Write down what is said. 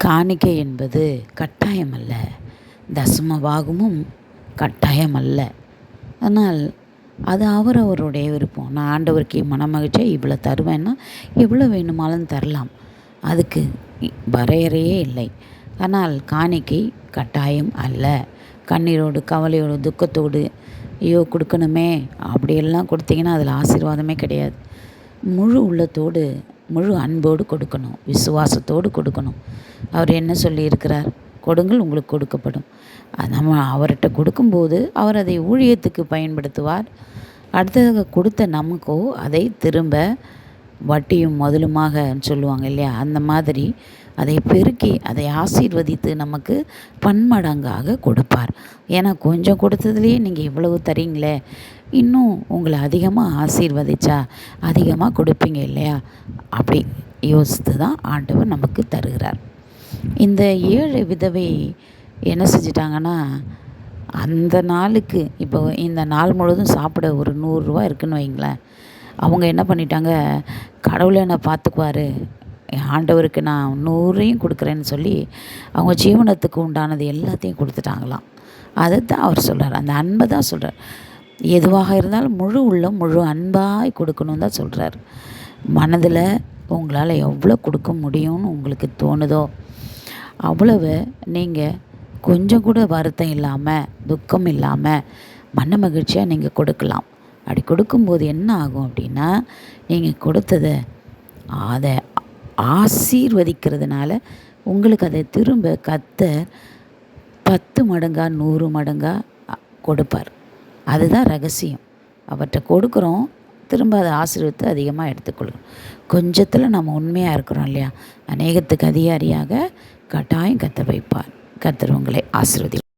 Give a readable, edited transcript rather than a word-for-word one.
காணிக்கை என்பது கட்டாயமல்ல, தசமபாகமும் கட்டாயமல்ல. ஆனால் அது அவரவருடைய விருப்பம். நான் ஆண்டவருக்கு மனமகிழ்ச்சியாக இவ்வளோ தருவேன்னா எவ்வளோ வேணுமாலும் தரலாம். அதுக்கு வரையறையே இல்லை. ஆனால் காணிக்கை கட்டாயம் அல்ல. கண்ணீரோடு கவலையோடு துக்கத்தோடு ஐயோ கொடுக்கணுமே அப்படியெல்லாம் கொடுத்தீங்கன்னா அதில் ஆசீர்வாதமே கிடையாது. முழு உள்ளத்தோடு முழு அன்போடு கொடுக்கணும், விசுவாசத்தோடு கொடுக்கணும். அவர் என்ன சொல்லியிருக்கிறார்? கொடுங்கள் உங்களுக்கு கொடுக்கப்படும். நம்ம அவர்கிட்ட கொடுக்கும்போது அவர் அதை ஊழியத்துக்கு பயன்படுத்துவார். அடுத்ததாக கொடுத்த நமக்கோ அதை திரும்ப வட்டியும் முதலுமாக சொல்லுவாங்க இல்லையா, அந்த மாதிரி அதை பெருக்கி அதை ஆசீர்வதித்து நமக்கு பன்மடங்காக கொடுப்பார். ஏன்னா கொஞ்சம் கொடுத்ததுலேயே நீங்கள் இவ்வளவு தரீங்களே, இன்னும் உங்களை அதிகமாக ஆசீர்வதிச்சா அதிகமாக கொடுப்பீங்க இல்லையா? அப்படி யோசித்து தான் ஆண்டவர் நமக்கு தருகிறார். இந்த 7 விதவை என்ன செஞ்சிட்டாங்கன்னா, அந்த நாளுக்கு இப்போ இந்த நாள் முழுவதும் சாப்பிட ஒரு 100 ரூபா இருக்குன்னு வைங்களேன். அவங்க என்ன பண்ணிட்டாங்க, கடவுளை என்னை பார்த்துக்குவார், ஆண்டவருக்கு நான் 100ஐயும் கொடுக்குறேன்னு சொல்லி அவங்க ஜீவனத்துக்கு உண்டானது எல்லாத்தையும் கொடுத்துட்டாங்களாம். அதை தான் அவர் சொல்கிறார், அந்த அன்பை தான் சொல்கிறார். எதுவாக இருந்தாலும் முழு உள்ளம் முழு அன்பாய் கொடுக்கணும்னு தான் சொல்கிறார். மனதில் உங்களால் எவ்வளோ கொடுக்க முடியும்னு உங்களுக்கு தோணுதோ அவ்வளவு நீங்கள் கொஞ்சம் கூட வருத்தம் இல்லாமல் துக்கம் இல்லாமல் மன மகிழ்ச்சியாக நீங்கள் கொடுக்கலாம். அப்படி கொடுக்கும்போது என்ன ஆகும் அப்படின்னா, நீங்கள் கொடுத்ததை அதை ஆசீர்வதிக்கிறதுனால உங்களுக்கு அதை திரும்ப கர்த்தர் 10 மடங்கா 100 மடங்கா கொடுப்பார். அதுதான் ரகசியம். அவர்கிட்ட கொடுக்குறோம், திரும்ப அதை ஆசீர்வதித்து அதிகமாக எடுத்துக்கொள்கிறோம். கொஞ்சத்தில் நம்ம உண்மையாக இருக்கிறோம் இல்லையா, அநேகத்துக்கு அதிகாரியாக கட்டாயம் கர்த்தர் வைப்பார். கர்த்தர் உங்களை ஆசீர்வதி.